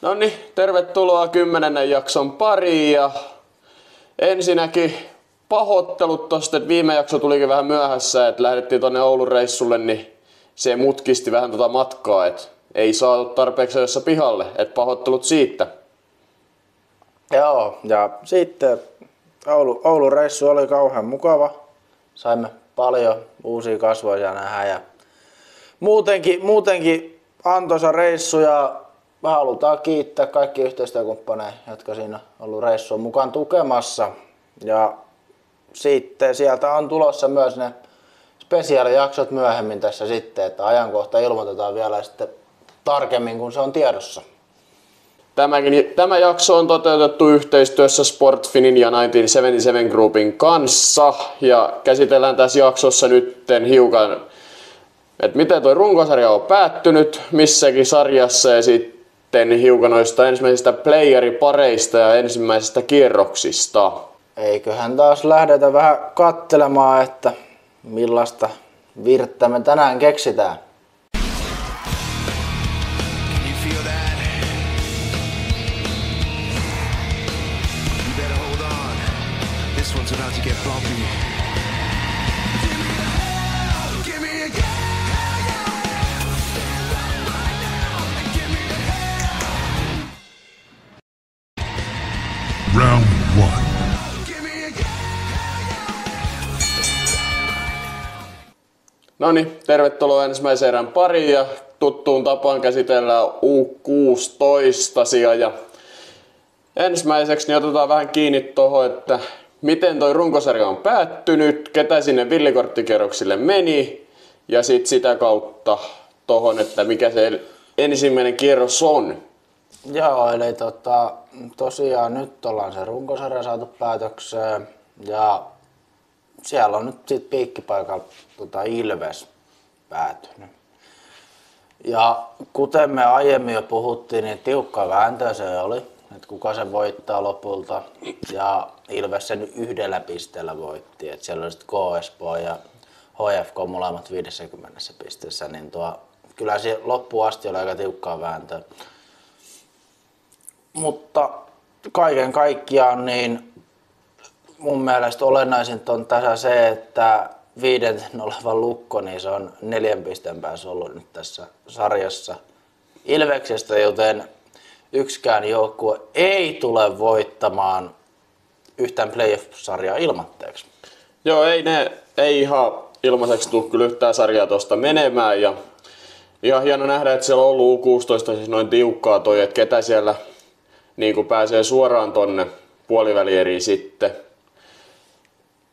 No niin, tervetuloa 10. jakson pariin ja ensinnäkin pahoittelut tosta, että viime jakso tulikin vähän myöhässä, että lähdettiin tonne Oulun reissulle, niin se mutkisti vähän tota matkaa, että ei saatu tarpeeksi ajoissa pihalle, että pahoittelut siitä. Joo, ja sitten Oulun reissu oli kauhean mukava. Saimme paljon uusia kasvoja nähdä ja muutenkin antoisa reissu ja me halutaan kiittää kaikki yhteistyökumppaneja, jotka siinä on ollut reissuun mukaan tukemassa. Ja sitten sieltä on tulossa myös ne spesiaalijaksot myöhemmin tässä sitten, että ajankohta ilmoitetaan vielä sitten tarkemmin, kun se on tiedossa. Tämä jakso on toteutettu yhteistyössä Sportfinin ja 1977 Groupin kanssa ja käsitellään tässä jaksossa nytten hiukan, että miten tuo runkosarja on päättynyt missäkin sarjassa ja sitten hiukan noista ensimmäisistä playeripareista ja ensimmäisistä kierroksista. Eiköhän taas lähdetä vähän katselemaan, että millaista virttä me tänään keksitään. Round one. Noniin, tervetuloa ensimmäisen erän pariin ja tuttuun tapaan käsitellään U16 ja ensimmäiseksi niin otetaan vähän kiinni tuohon, että miten toi runkosarja on päättynyt, ketä sinne villikorttikierroksille meni ja sit sitä kautta tohon, että mikä se ensimmäinen kierros on. Joo, eli tosiaan nyt ollaan se runkosarja saatu päätökseen ja siellä on nyt sit piikkipaikalla Ilves päätynyt. Ja kuten me aiemmin jo puhuttiin, niin tiukka vääntö se oli, että kuka sen voittaa lopulta. Ja Ilves sen 1 pisteellä voitti, että siellä oli sitten K-Espoo ja HFK molemmat 50 pisteessä, niin kyllä se loppuun asti oli aika tiukkaa vääntöä. Mutta kaiken kaikkiaan niin mun mielestä olennaisinta on tässä se, että 5. oleva Lukko, niin se on 4 pisteen päässä ollut nyt tässä sarjassa Ilveksestä, joten yksikään joukkue ei tule voittamaan yhtään playoff-sarjaa ilmatteeksi. Joo, ei ihan ilmaiseksi tule kyllä yhtään sarjaa tuosta menemään ja ihan hieno nähdä, että siellä on ollut U16 siis noin tiukkaa toi, että ketä siellä niin kuin pääsee suoraan tonne puolivälieriin sitten.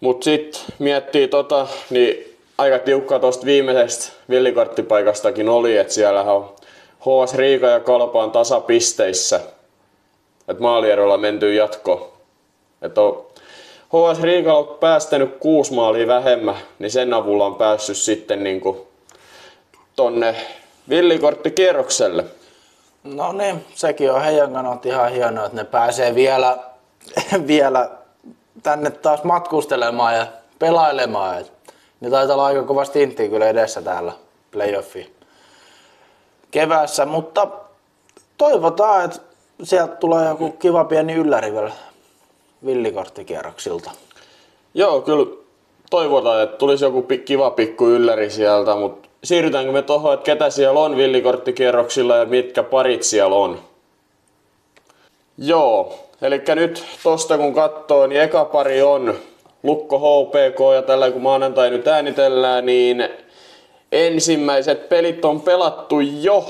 Mut sit miettii niin aika tiukkaa tosta viimeisestä villikorttipaikastakin oli, että siellähän on HS Riika ja Kalpa on tasapisteissä. Et maalierolla mentyy jatkoon. Et on HS Riika on päästänyt 6 maalia vähemmän, niin sen avulla on päässyt sitten niinku tonne villikorttikierrokselle. No niin, sekin on heidän kannalta ihan hienoa, että ne pääsee vielä tänne taas matkustelemaan ja pelailemaan. Ne taitaa olla aika kovasti intiä kyllä edessä täällä playoffi keväässä, mutta toivotaan, että sieltä tulee joku kiva pieni ylläri vielä villikorttikierroksilta. Joo, kyllä toivotaan, että tulisi joku kiva pikku ylläri sieltä, mutta siirrytäänkö me tohon, että ketä siellä on villikorttikierroksilla ja mitkä parit siellä on? Joo, eli nyt tosta kun katsoo, niin eka pari on Lukko HPK ja tällä kun maanantai nyt äänitellään, niin ensimmäiset pelit on pelattu jo.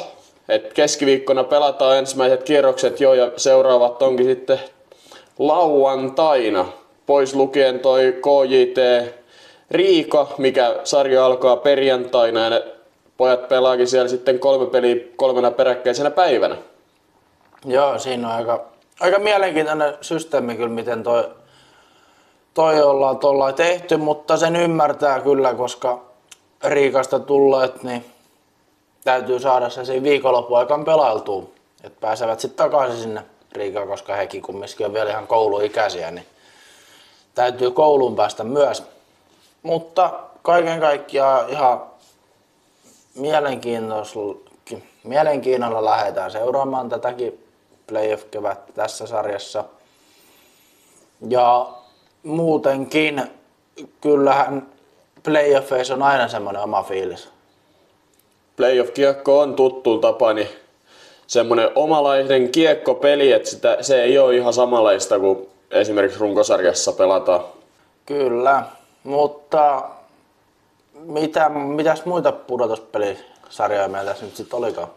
Et keskiviikkona pelataan ensimmäiset kierrokset jo ja seuraavat onkin sitten lauantaina. Pois lukien toi KJT Riika, mikä sarja alkaa perjantaina ja ne pojat pelaakin siellä sitten 3 peliä 3 peräkkäisenä päivänä. Joo, siinä on aika mielenkiintoinen systeemi kyllä, miten toi ollaan tuolla tehty, mutta sen ymmärtää kyllä, koska Riikasta tulleet, niin täytyy saada se siinä viikonloppuaikaan pelailtua, että pääsevät sitten takaisin sinne Riikaan, koska hekin kumminkin on vielä ihan kouluikäisiä, niin täytyy kouluun päästä myös. Mutta kaiken kaikkiaan ihan mielenkiinnolla lähdetään seuraamaan tätäkin playoff-kevät tässä sarjassa. Ja muutenkin kyllähän playoffeissa on aina semmoinen oma fiilis. Playoff-kiekko on tuttuun tapani semmoinen omalainen kiekkopeli, että se ei ole ihan samanlaista kuin esimerkiksi runkosarjassa pelataan. Kyllä, mutta mitäs muita pudotuspelisarjoja meillä tässä nyt sitten olikaan?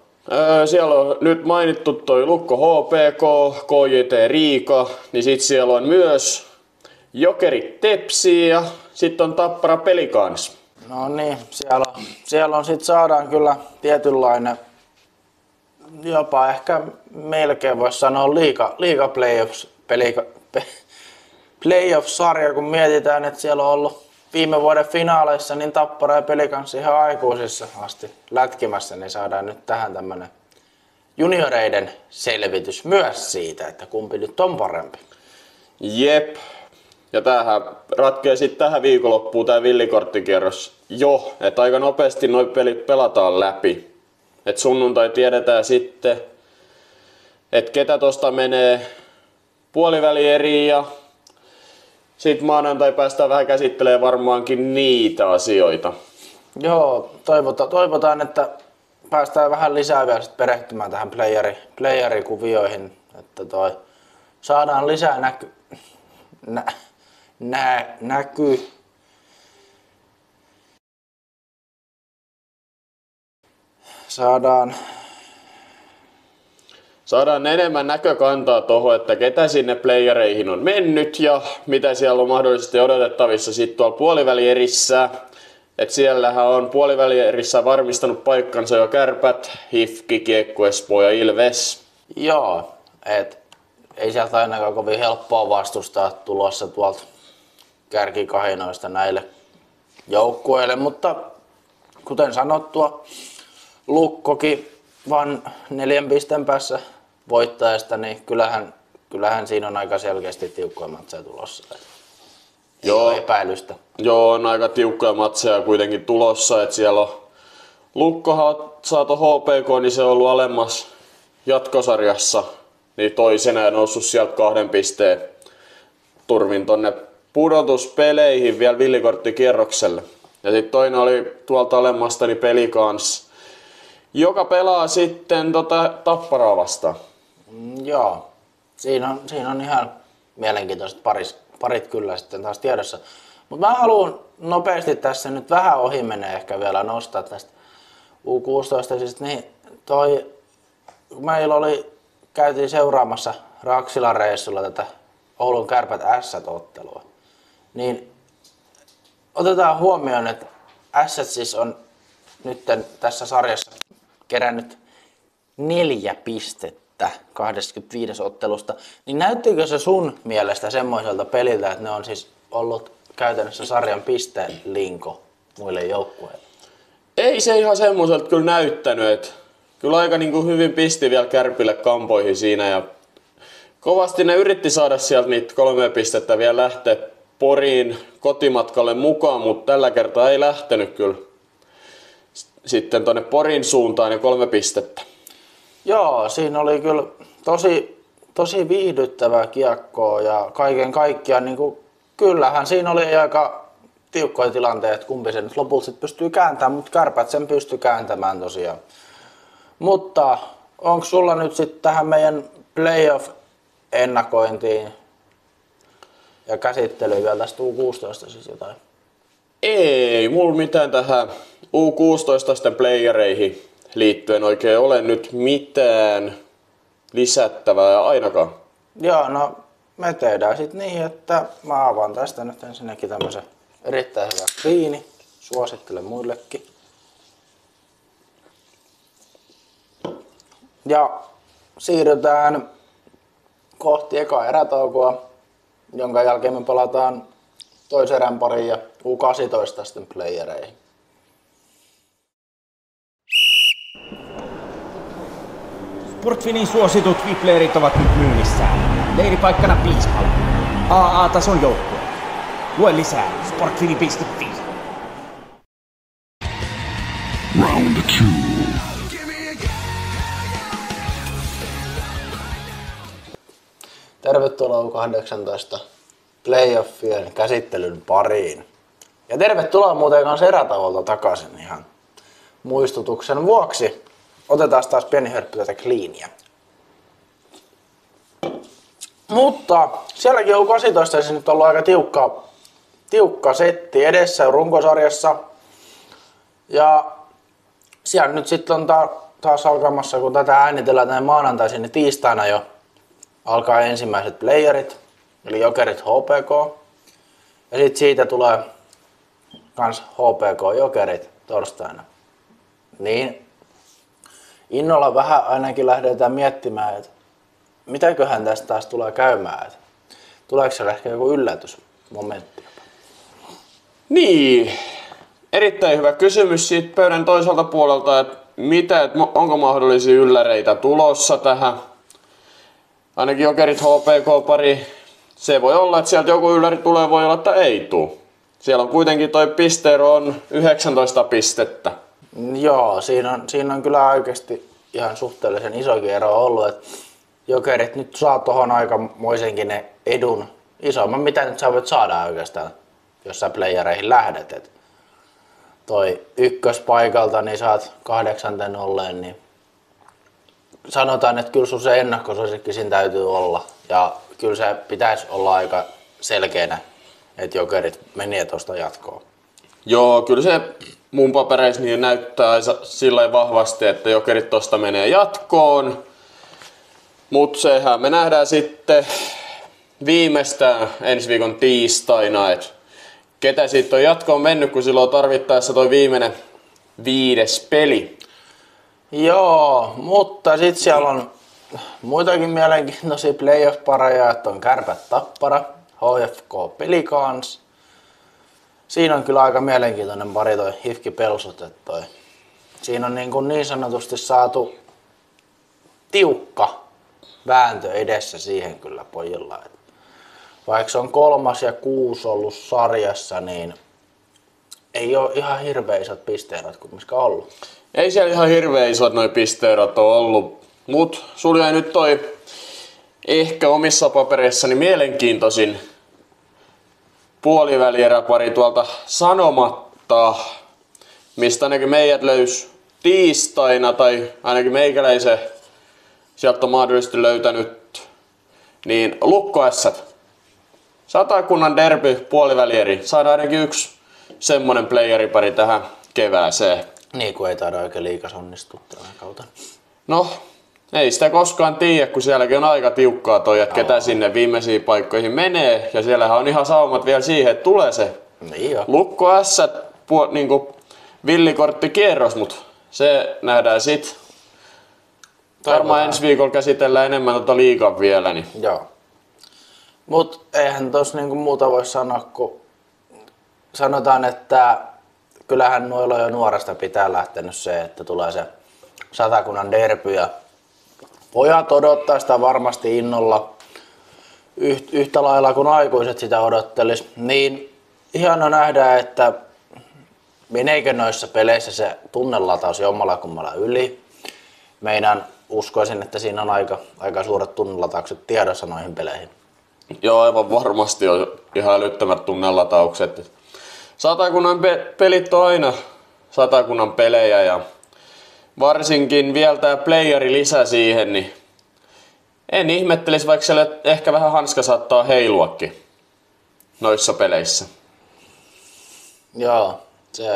Siellä on nyt mainittu toi Lukko HPK, KJT Riika, niin sit siellä on myös Jokerit Tepsi ja sitten on Tappara Pelikans. No niin, siellä on sit saadaan kyllä tietynlainen, jopa ehkä melkein voisi sanoa liiga playoffs-sarja, kun mietitään, että siellä on ollut viime vuoden finaaleissa niin Tappara ja Pelikans ihan aikuisissa asti lätkimässä, niin saadaan nyt tähän tämmönen junioreiden selvitys myös siitä, että kumpi nyt on parempi. Jep. Ja tämähän ratkeaa sitten tähän viikonloppuun tää villikorttikierros jo, että aika nopeasti noi pelit pelataan läpi. Et sunnuntai tiedetään sitten, että ketä tosta menee puolivälieriin ja sitten maanantai päästään vähän käsittelemään varmaankin niitä asioita. Joo, toivotaan, että päästään vähän lisää vielä sit perehtymään tähän playerikuvioihin, että saadaan lisää Saadaan enemmän näkökantaa tuohon, että ketä sinne playereihin on mennyt ja mitä siellä on mahdollisesti odotettavissa sitten tuolla puolivälierissä. Et siellähän on puolivälierissä varmistanut paikkansa jo Kärpät, HIFK, Kiekko Espoo ja Ilves. Joo, ei sieltä ainakaan kovin helppoa vastustaa tulossa tuolta kärkikahinoista näille joukkueille, mutta kuten sanottua, Lukkokin vaan 4 pisteen päässä voittajasta, niin kyllähän siinä on aika selkeästi tiukkoja matseja tulossa. Joo, epäilystä. Joo, on aika tiukkoja matseja kuitenkin tulossa, että siellä on Lukkohan saatu HPK, niin se on ollut alemmas jatkosarjassa, niin toisena ja noussut sieltä 2 pisteen turvin tonne pudotuspeleihin vielä villikorttikierrokselle. Ja sitten toinen oli tuolta alemmasta niin Pelikans, joka pelaa sitten Tapparaa vastaan. Joo, siinä on ihan mielenkiintoiset parit kyllä sitten taas tiedossa. Mutta mä haluan nopeasti tässä nyt vähän ohi menee ehkä vielä nostaa tästä U16. Siis niin kun meillä käytiin seuraamassa Raksilan reissulla tätä Oulun Kärpät S-ottelua, niin otetaan huomioon, että S siis on nyt tässä sarjassa kerännyt 4 pistettä 25 ottelusta, niin näyttikö se sun mielestä semmoiselta peliltä, että ne on siis ollut käytännössä sarjan pistelinko muille joukkueille? Ei se ihan semmoiselta kyllä näyttänyt, että kyllä aika hyvin pisti vielä Kärpille kampoihin siinä ja kovasti ne yritti saada sieltä niitä 3 pistettä vielä lähteä Poriin kotimatkalle mukaan, mutta tällä kertaa ei lähtenyt kyllä sitten tonne Porin suuntaan ja 3 pistettä. Joo, siinä oli kyllä tosi viihdyttävää kiekkoa ja kaiken kaikkiaan kyllähän siinä oli aika tiukkoja tilanteita, kumpi se nyt lopulta sit pystyy kääntämään, mutta Kärpät sen pystyi kääntämään tosiaan. Mutta onko sulla nyt sitten tähän meidän playoff-ennakointiin ja käsittelyyn vielä tästä U16 siis jotain? Ei, mulla mitään tähän U16 playereihin liittyen oikein ole nyt mitään lisättävää ainakaan. Joo, no me tehdään sitten niin, että mä avaan tästä nyt ensinnäkin tämmösen erittäin hyvä viini. Suosittelen muillekin. Ja siirrytään kohti ekaa erätaukoa, jonka jälkeen me palataan toisen erän pariin ja U18 sitten playereihin. Sportfinin suositut vipleerit ovat nyt myynnissään. Leiripaikkana Piispala. AA-tason joukkue. Lue lisää sportfini.fi. Round 2. Tervetuloa U18 playoffien käsittelyn pariin. Ja tervetuloa muuten kanssa erätavolta takaisin ihan muistutuksen vuoksi. Otetaan taas pieni hörppy tätä cleania. Mutta sielläkin U18 olisi nyt ollut aika tiukka setti edessä runkosarjassa. Ja siellä nyt sitten on taas alkamassa, kun tätä äänitellään näin maanantaisin, niin tiistaina jo alkaa ensimmäiset playerit, eli Jokerit HPK. Ja sitten siitä tulee kans HPK Jokerit torstaina. Niin innolla vähän ainakin lähdetään miettimään, että mitäköhän tästä taas tulee käymään. Että tuleeko siellä ehkä joku yllätysmomentti? Niin, erittäin hyvä kysymys siitä pöydän toiselta puolelta, että onko mahdollisia ylläreitä tulossa tähän. Ainakin Jokerit HPK-pari, se voi olla, että sieltä joku ylläri tulee, voi olla, että ei tule. Siellä on kuitenkin toi pisteero on 19 pistettä. Joo, siinä on kyllä oikeasti ihan suhteellisen isokin ero ollut, että Jokerit nyt saa tohon aikamoisenkin ne edun, isomman mitä nyt sä voit saada oikeastaan, jos sä playereihin lähdet. Et toi ykköspaikalta niin saat 8 olleen, niin sanotaan, että kyllä sun se ennakkosuosikki siinä täytyy olla. Ja kyllä se pitäisi olla aika selkeänä, että Jokerit menee tuosta jatkoon. Joo, kyllä se mun papereissa niin näyttää sillä vahvasti, että Jokerit tosta menee jatkoon. Mutta sehän me nähdään sitten viimeistään ensi viikon tiistaina, että ketä siitä on jatkoon mennyt, kun silloin tarvittaessa toi viimeinen 5. peli. Joo, mutta sitten siellä on muitakin mielenkiintoisia playoff-pareja, että on Kärpät Tappara, HFK Pelicans. Siinä on kyllä aika mielenkiintoinen pari toi Hifki Pelsut, että siinä on niin sanotusti saatu tiukka vääntö edessä siihen kyllä pojilla. Et vaikka se on 3. ja 6 ollut sarjassa, niin ei ole ihan hirveän isot pisteerot kumminkaan ollut. Ei siellä ihan hirveän isot noi pisteerot ole ollut, mut sulla jäi nyt toi ehkä omissa papereissani mielenkiintoisin puolivälieräpari tuolta sanomatta, mistä ainakin meidät löysi tiistaina, tai ainakin meikäläisen sieltä on mahdollisesti löytänyt, niin Lukko Ässät. Satakunnan derby puolivälieri. Saadaan ainakin yksi semmonen playeripari tähän kevääseen. Niin kuin ei taida oikein liikas onnistua tämän kautta. No, ei sitä koskaan tiedä, kun sielläkin on aika tiukkaa toi, että ketä sinne viimeisiin paikkoihin menee. Ja siellähän on ihan saumat vielä siihen, että tulee se Niin jo. Lukko Ässät niinku villikorttikierros, mut se nähdään sit. Varmaan ensi viikolla käsitellään enemmän liigaa vielä. Niin. Joo. Mut eihän tos niinku muuta voi sanoa, kun sanotaan, että kyllähän noilla jo nuoresta pitää lähtenyt se, että tulee se Satakunnan derby ja pojat odottaa sitä varmasti innolla yhtä lailla kuin aikuiset sitä odottelis. Niin hieno nähdä, että meneekö noissa peleissä se tunnelataus jommalla kummalla yli. Meidän uskoisin, että siinä on aika suuret tunnelataukset tiedossa noihin peleihin. Joo, aivan varmasti on ihan älyttömät tunnelataukset. Satakunnan pelit on aina Satakunnan pelejä ja varsinkin vielä tää playeri lisä siihen, niin en ihmettelisi, vaikka siellä ehkä vähän hanska saattaa heiluakin noissa peleissä. Joo,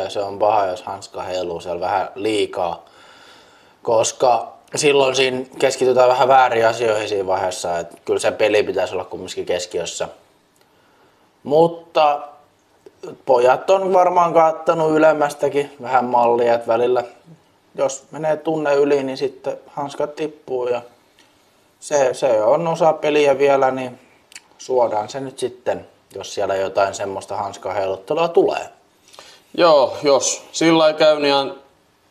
se on paha, jos hanska heiluu siellä vähän liikaa, koska silloin siinä keskitytään vähän väärin asioihin siinä vaiheessa, että kyllä se peli pitäisi olla kumminkin keskiössä. Mutta pojat on varmaan kattanut ylemmästäkin vähän mallia, että välillä jos menee tunne yli, niin sitten hanskat tippuu ja se on osa peliä vielä, niin suodaan se nyt sitten, jos siellä jotain semmoista hanskaheiluttelua tulee. Joo, jos sillä käy, niin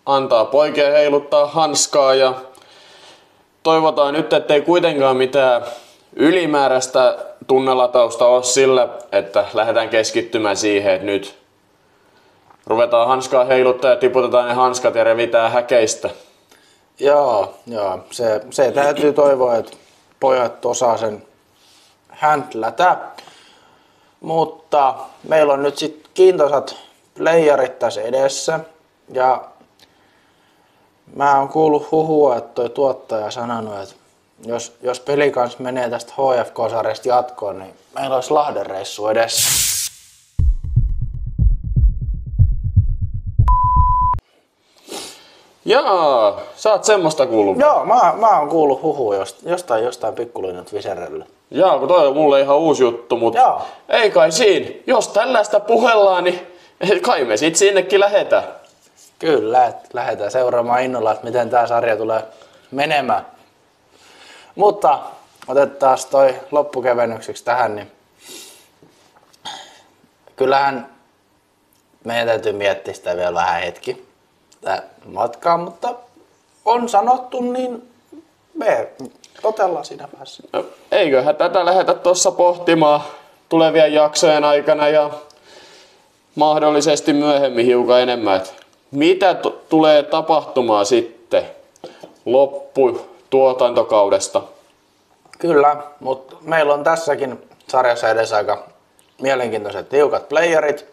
antaa poikien heiluttaa hanskaa ja toivotaan nyt, ettei kuitenkaan mitään ylimääräistä tunnelatausta ole sillä, että lähdetään keskittymään siihen, että nyt ruvetaan hanskaa heiluttaa ja tiputetaan ne hanskat ja revitään häkeistä. Joo, se täytyy toivoa, että pojat osaa sen häntlätä. Mutta meillä on nyt sitten kiintoisat playerit tässä edessä. Ja mä oon kuullut huhua, että toi tuottaja on sanonut, että jos Pelikans menee tästä HFK-sarjasta jatkoon, niin meillä olisi Lahden reissu edessä. Jaa, sä oot semmoista kuullut. Joo, mä oon kuullut huhua jostain pikkulinnut Viserellä. Jaa, kun toi on mulle ihan uusi juttu, mutta Joo. ei kai siinä. Jos tällaista puhellaan, niin kai me sit sinnekin lähetään. Kyllä, että lähdetään seuraamaan innolla, että miten tää sarja tulee menemään. Mutta otetaan toi loppukevennykseksi tähän, niin kyllähän meidän täytyy miettiä sitä vielä vähän hetki tää matkaa, mutta on sanottu, niin me totellaan siinä päässä. No, eiköhän tätä lähetä tuossa pohtimaan tulevien jaksojen aikana ja mahdollisesti myöhemmin hiukan enemmän. Et mitä tulee tapahtumaan sitten lopputuotantokaudesta? Kyllä, mutta meillä on tässäkin sarjassa edessä aika mielenkiintoiset tiukat playerit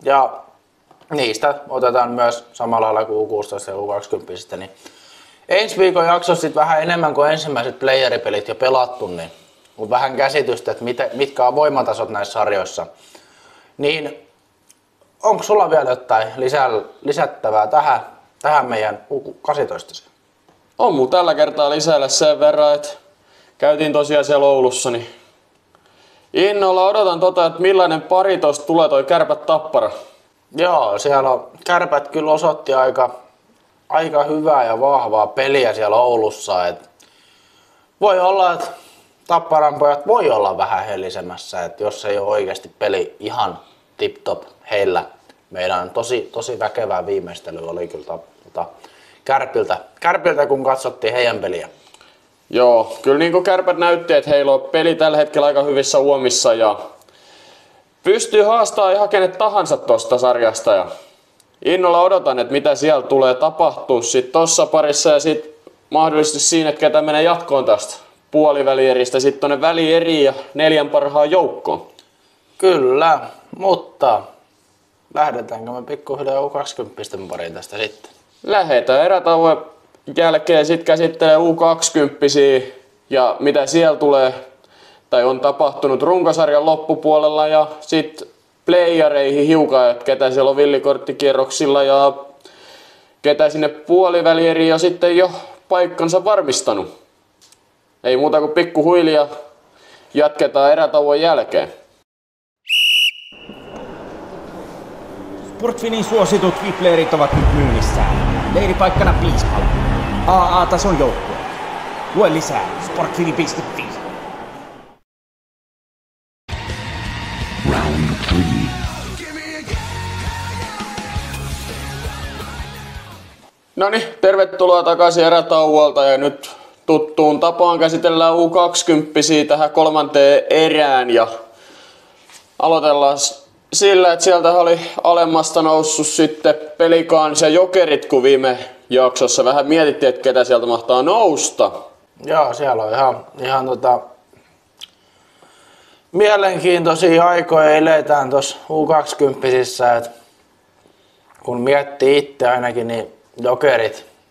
ja niistä otetaan myös samalla lailla kuin U16 ja U20. Niin ensi viikon jaksossa sit vähän enemmän kuin ensimmäiset playeripelit jo pelattu, niin on vähän käsitystä, että mitkä on voimatasot näissä sarjoissa. Niin onko sulla vielä jotain lisättävää tähän meidän U18? On mun tällä kertaa lisäillä sen verran, että käytiin tosiaan siellä Oulussa, niin innolla odotan että millainen pari tosta tulee toi Kärpät Tappara. Joo, siellä on Kärpät kyllä osoitti aika hyvää ja vahvaa peliä siellä Oulussa. Et voi olla, että Tapparan pojat voi olla vähän hellisemässä, että jos ei ole oikeasti peli ihan tip-top heillä. Meidän tosi väkevää viimeistely oli kyllä Kärpiltä, kun katsottiin heidän peliä. Joo, kyllä niin kuin Kärpät näytti, että heillä on peli tällä hetkellä aika hyvissä uomissa ja pystyy haastamaan ihan kenet tahansa tosta sarjasta. Ja innolla odotan, että mitä siellä tulee tapahtua sit tossa parissa ja sit mahdollisesti siinä, että ketä menee jatkoon tästä puolivälieristä sit tonne välieriin ja 4 parhaan joukkoon. Kyllä, mutta lähdetäänkö me pikkuhiljaa U20 pariin tästä sitten? Lähetään erätauon jälkeen sit käsittelee U20 ja mitä siellä tulee tai on tapahtunut runkosarjan loppupuolella ja sit playereihin hiukan, että ketä siellä on villikorttikierroksilla ja ketä sinne puolivälieriin ja sitten jo paikkansa varmistanut. Ei muuta kuin pikkuhuilia jatketaan erätauon jälkeen. Sportfinin suositut vipleerit ovat nyt myynnissään. Leiripaikkana Piispala. AA-tason joukkue. Lue lisää sportfini.fi. Round 3. Noniin, tervetuloa takaisin erätauolta ja nyt tuttuun tapaan käsitellään U20 tähän 3. erään ja aloitellaan sillä, että sieltä oli alemmasta noussut sitten Pelikans ja Jokerit, kun viime jaksossa vähän mietittiin, että ketä sieltä mahtaa nousta. Joo, siellä on ihan mielenkiintoisia aikoja eletään tuossa U20, että kun miettii itse ainakin, niin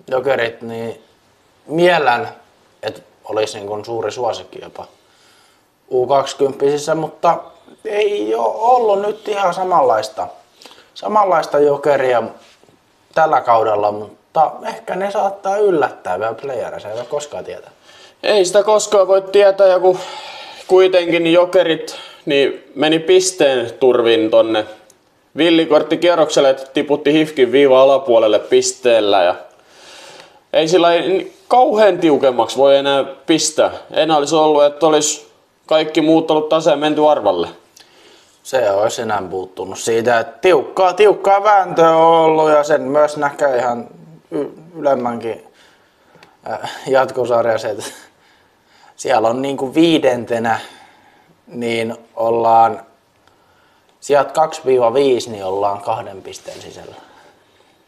jokerit niin miellän, että olisi niin kuin suuri suosikki jopa U20, mutta ei ole ollut nyt ihan samanlaista jokeria tällä kaudella, mutta ehkä ne saattaa yllättää vielä playereissa, ei voi koskaan tietää. Ei sitä koskaan voi tietää, ja kun kuitenkin Jokerit niin meni pisteen turvin tonne villikorttikierrokselle, että tiputti HIFKin viiva alapuolelle pisteellä. Ja ei sillä kauhean tiukemmaksi voi enää pistää. Enää olisi ollut, että olisi kaikki muut ollut taseen menty arvalle. Se olisi enää puuttunut siitä, että tiukkaa vääntöä on ollut ja sen myös näkee ihan ylemmänkin jatkosarjassa. Siellä on niin kuin 5. niin ollaan sieltä 2-5 niin ollaan 2 pisteen sisällä.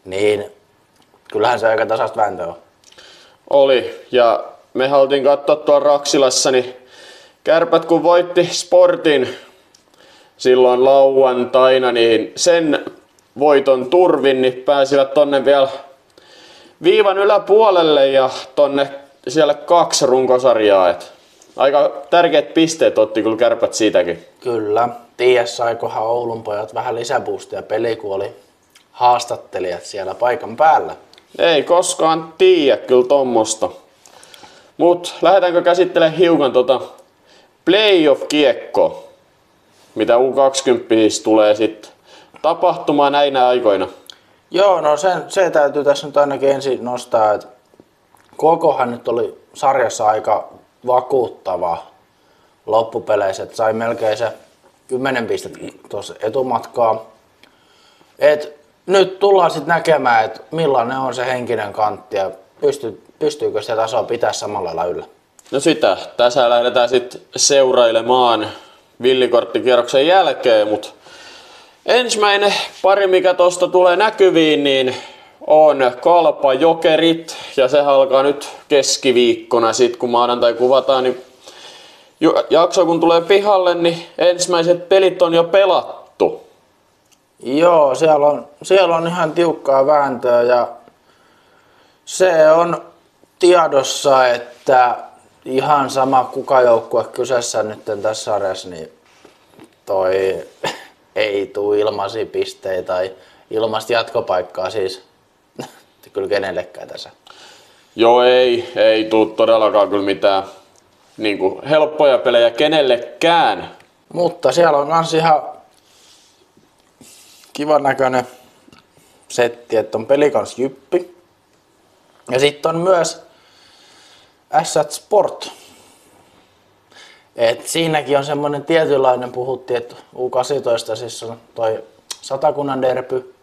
Niin kyllähän se aika tasaista vääntöä on. Oli, ja me haluttiin katsoa tuolla Raksilassa, niin Kärpät kun voitti Sportin silloin lauantaina, niin sen voiton turvin niin pääsivät tonne vielä viivan yläpuolelle ja tonne siellä 2 runkosarjaa. Et aika tärkeät pisteet otti kyllä Kärpät siitäkin. Kyllä. Ties saikohan Oulun pojat vähän lisäboostia peli, kun oli haastattelijat siellä paikan päällä. Ei koskaan tiedä kyllä tommosta. Mut lähdetäänkö käsittelemään hiukan playoff-kiekkoa, mitä U20 tulee sitten tapahtumaan näinä aikoina. Joo, no se täytyy tässä nyt ainakin ensin nostaa, että KKhan nyt oli sarjassa aika vakuuttava loppupeleissä, että sai melkein se 10 pistettä tuossa etumatkaa. Et nyt tullaan sitten näkemään, että millainen on se henkinen kantti ja pystyykö sitä tasoa pitää samalla lailla yllä. No sitä, tässä lähdetään sitten seurailemaan villikorttikierroksen jälkeen, mutta ensimmäinen pari, mikä tosta tulee näkyviin, niin on Kalpa Jokerit, ja se alkaa nyt keskiviikkona, sit kun maanantai kuvataan, niin jakso kun tulee pihalle, niin ensimmäiset pelit on jo pelattu. Joo, siellä on ihan tiukkaa vääntöä ja se on tiedossa, että ihan sama kuka joukkue kyseessä nyt tässä sarjassa, niin toi ei tule ilmaisia pisteitä tai ilmaista jatkopaikkaa siis kyllä kenellekään tässä. Joo, ei tule todellakaan kyllä mitään niinku helppoja pelejä kenellekään. Mutta siellä on kans ihan kivan näköinen setti, että on pelikans Jyppi. Ja sitten on myös Ässät Sport. Et siinäkin on semmonen tietynlainen, puhuttiin, että U18 siis on toi Satakunnan derby.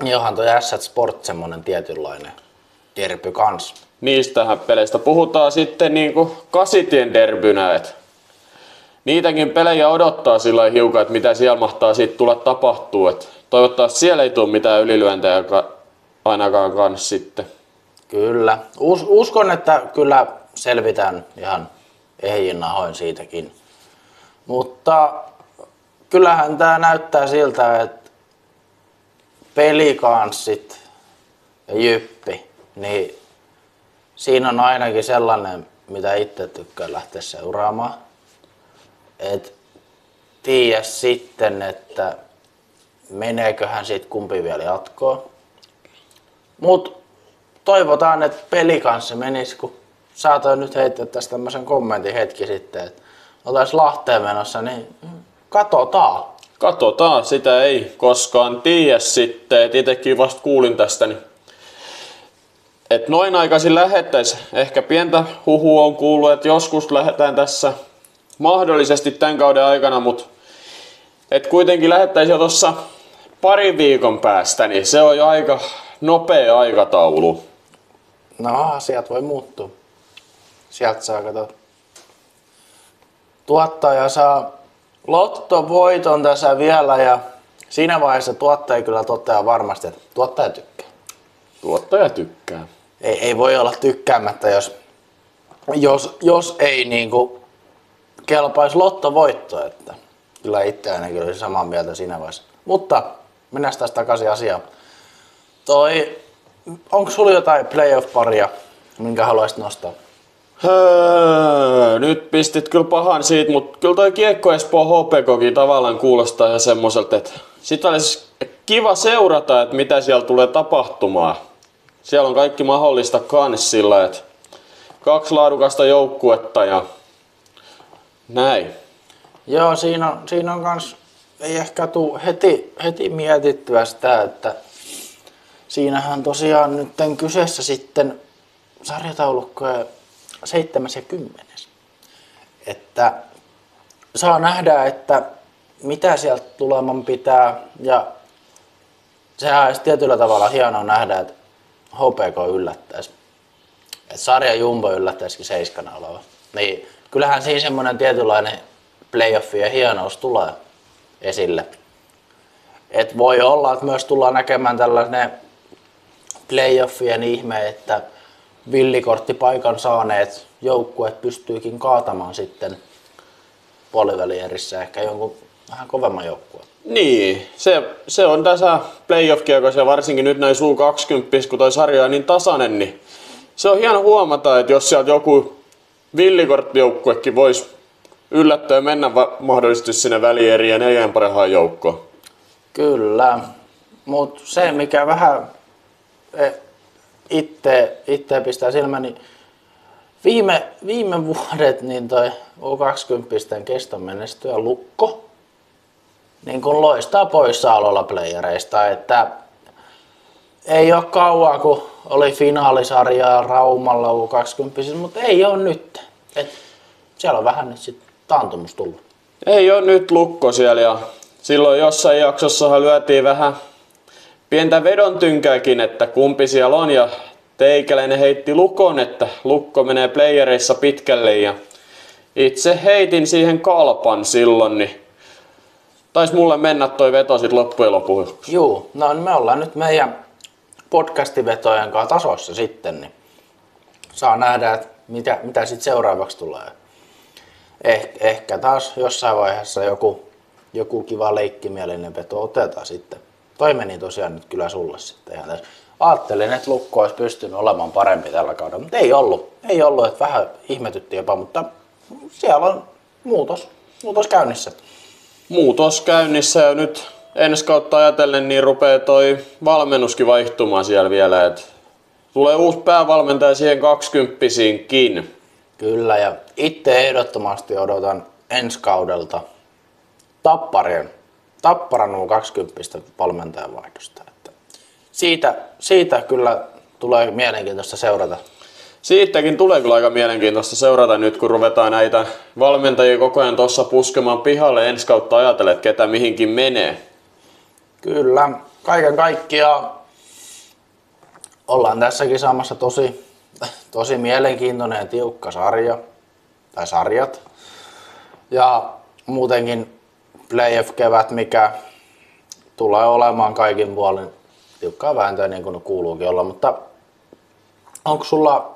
Johan toi Ässät Sport semmonen tietynlainen derby kans. Niistähän peleistä puhutaan sitten niinku Kasitien derbynä, et niitäkin pelejä odottaa sillä hiukan, että mitä siellä mahtaa siitä tulla tapahtuu. Et toivottavasti siellä ei tule mitään ylilyöntejä ainakaan kans sitten. Kyllä. Uskon, että kyllä selvitään ihan ehjin nahoin siitäkin. Mutta kyllähän tää näyttää siltä, että pelikanssit ja Jyppi, niin siinä on ainakin sellainen, mitä itse tykkään lähteä seuraamaan. Et tiedä sitten, että meneeköhän siitä kumpi vielä jatkoon. Mut toivotaan, että pelikanssi menisi, kun saatoin nyt heittää tästä tämmöisen kommentin hetki sitten, että oltais Lahteen menossa, niin katsotaan. Katsotaan, sitä ei koskaan tiedä sitten, et itekin vasta kuulin tästä, niin et noin aikaisin lähettäis. Ehkä pientä huhua on kuullut, että joskus lähdetään tässä mahdollisesti tämän kauden aikana, mutta et kuitenkin lähettäisiin jo tuossa parin viikon päästä, niin se on jo aika nopea aikataulu. No, asiat voi muuttua. Sieltä saa katsoa. Tuottaja saa lottovoiton tässä vielä ja siinä vaiheessa tuottaja kyllä toteaa varmasti, että tuottaja tykkää. Tuottaja tykkää. Ei voi olla tykkäämättä, jos ei niinku kelpaisi lottovoitto, että kyllä itse ainakin olisi samaa mieltä siinä vaiheessa. Mutta mennään taas takaisin asiaan. Onko sulla jotain playoff-paria, minkä haluaisit nostaa? Nyt pistit kyllä pahan siitä, mutta kyllä toi Kiekko Espoo HPKkin tavallaan kuulostaa ihan semmoiselta, että sitä olisi kiva seurata, että mitä siellä tulee tapahtumaan. Siellä on kaikki mahdollista kans sillä, että 2 laadukasta joukkuetta ja näin. Joo, siinä on kans, ei ehkä tule heti mietittyä sitä, että siinähän tosiaan nyt kyseessä sitten sarjataulukkoja 7. ja 10. Että saa nähdä, että mitä sieltä tuleman pitää ja sehän olisi tietyllä tavalla hienoa nähdä, että HPK yllättäisi. Että sarja Jumbo yllättäisikin 7 oleva. Niin kyllähän siinä semmoinen tietynlainen playoffien hienous tulee esille. Et voi olla, että myös tullaan näkemään tällainen playoffien ihme, että villikorttipaikan saaneet joukkueet pystyykin kaatamaan sitten puolivälierissä ehkä jonkun vähän kovemman joukkueen. Niin, se on tässä playoff-kiekossa ja varsinkin nyt näin suu 20, kun toi sarja on niin tasainen, niin se on hieno huomata, että jos sieltä joku villikorttijoukkuekin voisi yllättää mennä mahdollisesti sinne välieriin ja 4 parhaan joukkoon. Kyllä, mutta se mikä vähän itse pistää silmään, niin viime vuodet niin toi U20 keston menestyjä Lukko niin kun loistaa poissaololla playereista, että ei ole kauan kun oli finaalisarjaa Raumalla U20, mutta ei ole nyt. Et siellä on vähän nyt sit taantumus tullut. Ei ole nyt Lukko siellä ja silloin jossain jaksossahan lyötiin vähän pientä vedontynkääkin, että kumpi siellä on ja teikäläinen heitti Lukon, että Lukko menee playereissa pitkälle ja itse heitin siihen kalpan silloin, niin taisi mulle mennä toi veto sit loppujen lopuksi. Juu, no me ollaan nyt meidän podcastivetojen kanssa tasossa sitten, niin saa nähdä, että mitä sitten seuraavaksi tulee. Ehkä taas jossain vaiheessa joku kiva leikkimielinen veto otetaan sitten. Toi meni tosiaan nyt kyllä sulle sitten ihan tässä. Ajattelin, että Lukko olisi pystynyt olemaan parempi tällä kaudella, mutta ei ollut. Ei ollut, että vähän ihmetytti jopa, mutta siellä on muutos käynnissä. Muutos käynnissä ja nyt ensi kautta ajatellen niin rupeaa toi valmennuskin vaihtumaan siellä vielä, että tulee uusi päävalmentaja siihen 20-kin. Kyllä, ja itse ehdottomasti odotan ensi kaudelta Tapparan U20 valmentajan vaihdosta. Että siitä kyllä tulee mielenkiintoista seurata. Siitäkin tulee kyllä aika mielenkiintoista seurata nyt, kun ruvetaan näitä valmentajia koko ajan tuossa puskemaan pihalle ensi kautta ajatellen, että ketä mihinkin menee. Kyllä, kaiken kaikkiaan ollaan tässäkin saamassa tosi mielenkiintoinen ja tiukka sarja, tai sarjat. Ja muutenkin playoff-kevät, mikä tulee olemaan kaikin puolin tiukkaa vääntöä niin kuin kuuluukin olla, mutta onko sulla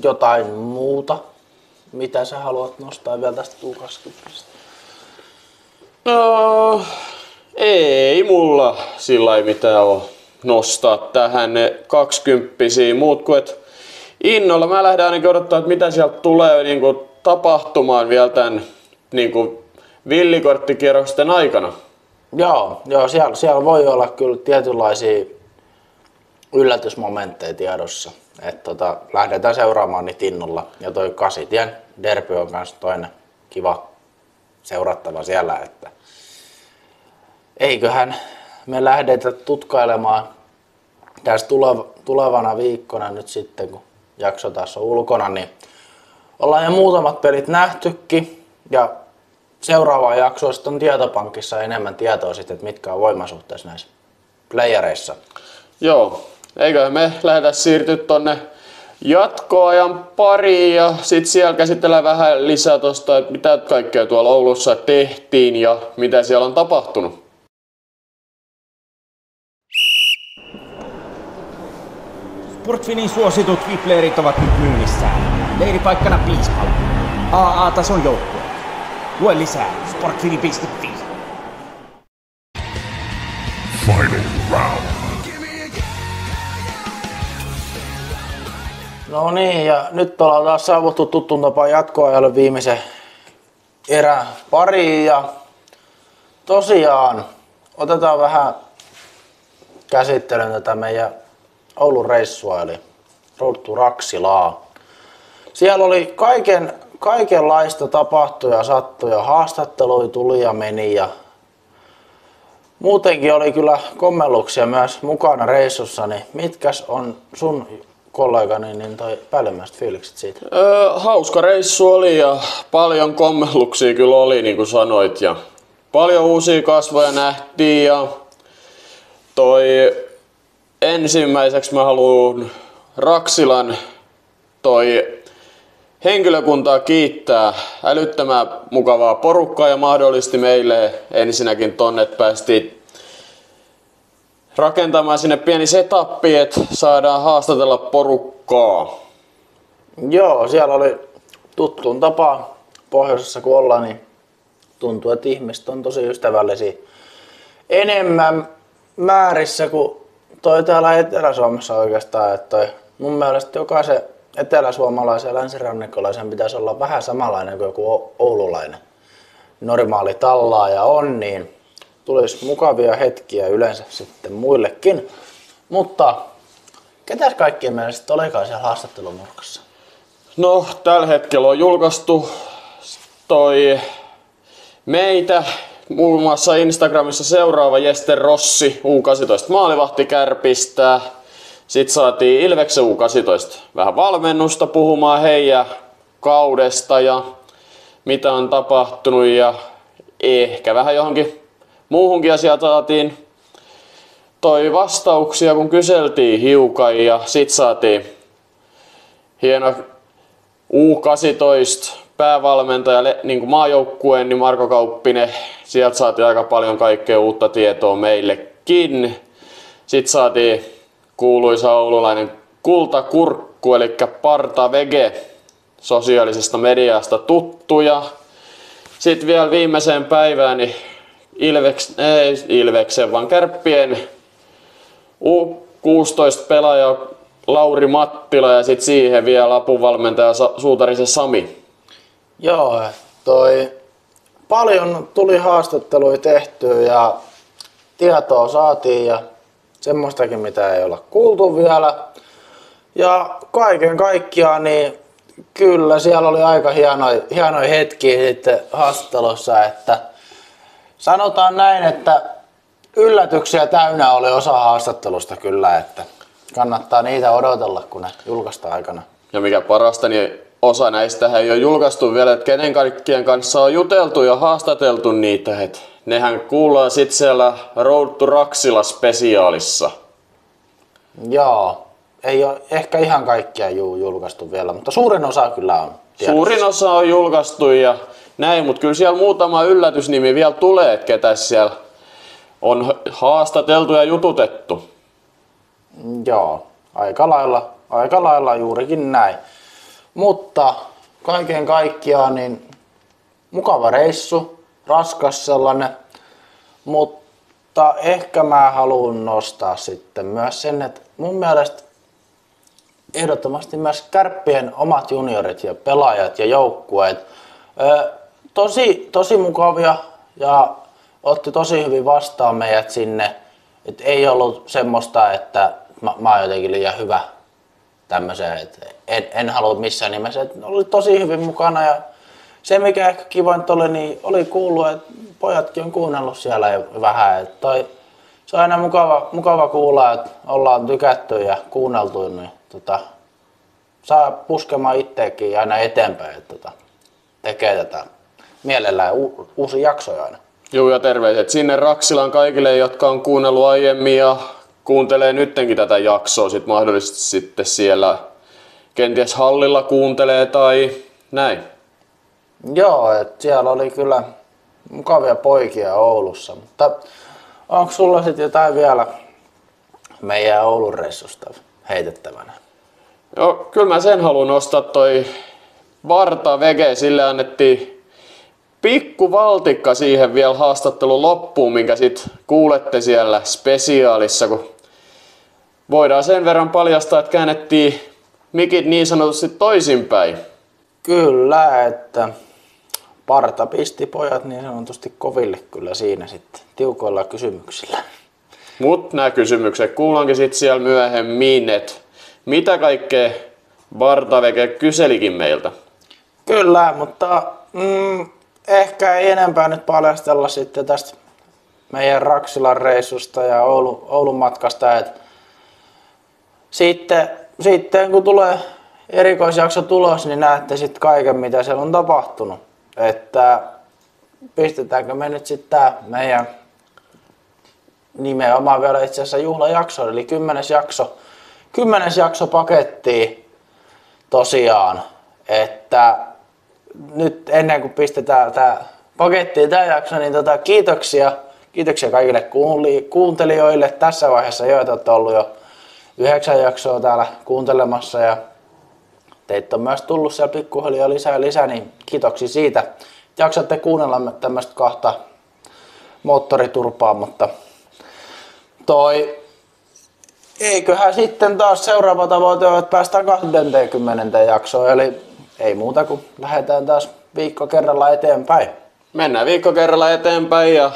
jotain muuta, mitä sä haluat nostaa vielä tästä U20? No, ei mulla sillä ei mitään ole nostaa tähän ne 20-siä muut kuin et innolla. Mä lähden ainakin odottaa, että mitä sieltä tulee niin kuin tapahtumaan vielä tämän niin kuin villikorttikierrosten aikana. Joo, siellä voi olla kyllä tietynlaisia yllätysmomentteja tiedossa. Lähdetään seuraamaan niitä innolla. Ja toi Kasitien derby on myös toinen kiva seurattava siellä. Että eiköhän me lähdetä tutkailemaan tässä tulevana viikkona nyt sitten, kun jakso taas on ulkona, niin ollaan jo muutamat pelit nähtykin. Ja seuraavaan jaksoon sitten on tietopankissa enemmän tietoa sitten, että mitkä on voimasuhteessa näissä playereissa. Joo, eiköhän me lähdetä siirtyä tonne jatkoajan pariin ja sit siellä käsitellään vähän lisää tosta, että mitä kaikkea tuolla Oulussa tehtiin ja mitä siellä on tapahtunut. Sportfinin suositut vipleerit ovat nyt myynnissään. Leiripaikkana Piispala. AA-tason joukkue. Lue lisää sportfini.fi. Final round. No niin, ja nyt ollaan taas saavuttu tuttuun tapaan jatkoajalle viimeisen erän pariin. Ja tosiaan otetaan vähän käsittelyyn tätä meidän Oulun reissua, eli Road to Raksilaa. Siellä oli kaikenlaista tapahtuja, sattuja, haastatteluja tuli ja meni ja muutenkin oli kyllä kommelluksia myös mukana reissussa, niin mitkäs on sun kollegani niin toi päällimmäiset fiilikset siitä? Hauska reissu oli ja paljon kommelluksia kyllä oli, niin kuin sanoit, ja paljon uusia kasvoja nähtiin ja toi ensimmäiseksi mä haluan Raksilan toi henkilökuntaa kiittää, älyttömän mukavaa porukkaa ja mahdollisti meille ensinnäkin tonne, että päästiin rakentamaan sinne pieni setappi, että saadaan haastatella porukkaa. Joo, siellä oli tuttuun tapaan pohjoisessa kun ollaan, niin tuntuu, että ihmiset on tosi ystävällisiä. Enemmän määrissä kuin toi täällä Etelä-Suomessa oikeastaan. Että toi, mun mielestä jokaisen eteläsuomalaisen ja länsirannikollaisen pitäisi olla vähän samanlainen kuin joku oululainen. Normaali tallaaja on, niin tulisi mukavia hetkiä yleensä sitten muillekin. Mutta ketäs kaikkien mielestä olikaan siellä haastattelunurkassa? No, tällä hetkellä on julkaistu toi meitä, muun muassa Instagramissa seuraava Jester Rossi, U18 maalivahti Kärpistä. Sitten saatiin Ilveksen U18 vähän valmennusta puhumaan heidän kaudesta ja mitä on tapahtunut ja ehkä vähän johonkin muuhunkin asiaan saatiin toi vastauksia kun kyseltiin hiukan ja sit saatiin hieno U18 päävalmentaja niin kuin maajoukkueen niin Marko Kauppinen. Sieltä saatiin aika paljon kaikkea uutta tietoa meillekin. Sitten saatiin kuuluisa oululainen kultakurkku eli Parta Vege sosiaalisesta mediasta tuttuja. Sitten vielä viimeiseen päivään niin Ilveksen vaan Kärppien U16 pelaaja Lauri Mattila ja sitten siihen vielä apuvalmentaja Suutarisen Sami. Joo, paljon tuli haastatteluja tehtyä ja tietoa saatiin ja semmoistakin mitä ei olla kuultu vielä. Ja kaiken kaikkiaan niin kyllä siellä oli aika hienoja hetkiä sitten haastattelussa, että sanotaan näin, että yllätyksiä täynnä oli osa haastattelusta kyllä, että kannattaa niitä odotella kun ne julkaistaan aikana. Ja mikä parasta, niin osa näistä ei ole julkaistu vielä, että kenen kaikkien kanssa on juteltu ja haastateltu niitä. Et nehän kuullaan sitten siellä Road to Raksila -spesiaalissa. Joo, ei ole ehkä ihan kaikkia julkaistu vielä, mutta suurin osa kyllä on tiedossa. Suurin osa on julkaistu ja näin, mutta kyllä siellä muutama yllätysnimi vielä tulee, että ketä siellä on haastateltu ja jututettu. Joo, aika lailla juurikin näin. Mutta kaiken kaikkiaan niin mukava reissu, raskas sellainen, mutta ehkä mä haluan nostaa sitten myös sen, että mun mielestä ehdottomasti myös Kärppien omat juniorit ja pelaajat ja joukkueet tosi mukavia ja otti tosi hyvin vastaan meidät sinne. Et ei ollut semmoista, että mä oon jotenkin liian hyvä tämmöiseen, että en halua missään nimessä. Et oli tosi hyvin mukana ja se mikä ehkä kivointa oli, niin oli kuullut, että pojatkin on kuunnellut siellä jo vähän. Et se on aina mukava kuulla, että ollaan tykätty ja kuunneltu, niin saa puskemaan itseäkin aina eteenpäin, että tekee tätä mielellään uusi jaksoja aina. Joo, ja terveiset sinne Raksilaan kaikille, jotka on kuunnellut aiemmin ja kuuntelee nyttenkin tätä jaksoa, sit mahdollisesti sitten siellä kenties hallilla kuuntelee tai näin. Joo, että siellä oli kyllä mukavia poikia Oulussa, mutta onko sulla sitten jotain vielä meidän Oulun reissusta heitettävänä? Joo, kyllä mä sen haluan nostaa toi Varta Vege, sille annettiin pikku valtikka siihen vielä haastattelun loppuun, minkä sit kuulette siellä spesiaalissa, kun voidaan sen verran paljastaa, että käännettiin mikit niin sanotusti toisinpäin. Kyllä, että Parta pisti pojat niin sanotusti koville kyllä siinä sitten tiukoilla kysymyksillä. Mut nämä kysymykset kuullaankin sitten siellä myöhemmin, että mitä kaikkea Varta Vege kyselikin meiltä. Kyllä, mutta ehkä ei enempää nyt paljastella sitten tästä meidän Raksilan reissusta ja Oulun matkasta. Et sitten kun tulee erikoisjakso tulos, niin näette sitten kaiken mitä siellä on tapahtunut. Että pistetäänkö me nyt sitten tää meidän nimenomaan vielä itse asiassa juhlajakso, eli 10. jakso pakettiin tosiaan, että nyt ennen kuin pistetään tää pakettiin tää jakso, niin kiitoksia kaikille kuuntelijoille tässä vaiheessa jo, että olette ollut jo 9 jaksoa täällä kuuntelemassa ja teitä on myös tullut siellä pikkuhiljaa lisää, niin kiitoksia siitä. Jaksatte kuunnella tämmöistä kahta moottoriturpaa, mutta eiköhän sitten taas seuraava tavoite ole, että päästään 20. jaksoon, eli ei muuta kuin lähdetään taas viikko kerralla eteenpäin. Mennään viikko kerralla eteenpäin ja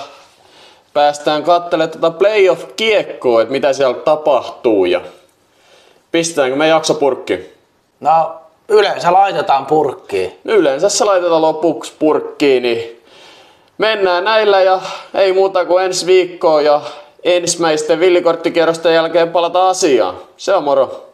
päästään katselemaan tätä playoff-kiekkoa, että mitä siellä tapahtuu ja pistetäänkö me jakso purkkiin? No yleensä laitetaan purkkiin. Yleensä se laitetaan lopuksi purkkiin, niin mennään näillä ja ei muuta kuin ensi viikkoon ja ensimmäisten villikorttikierrosten jälkeen palata asiaan. Se on moro!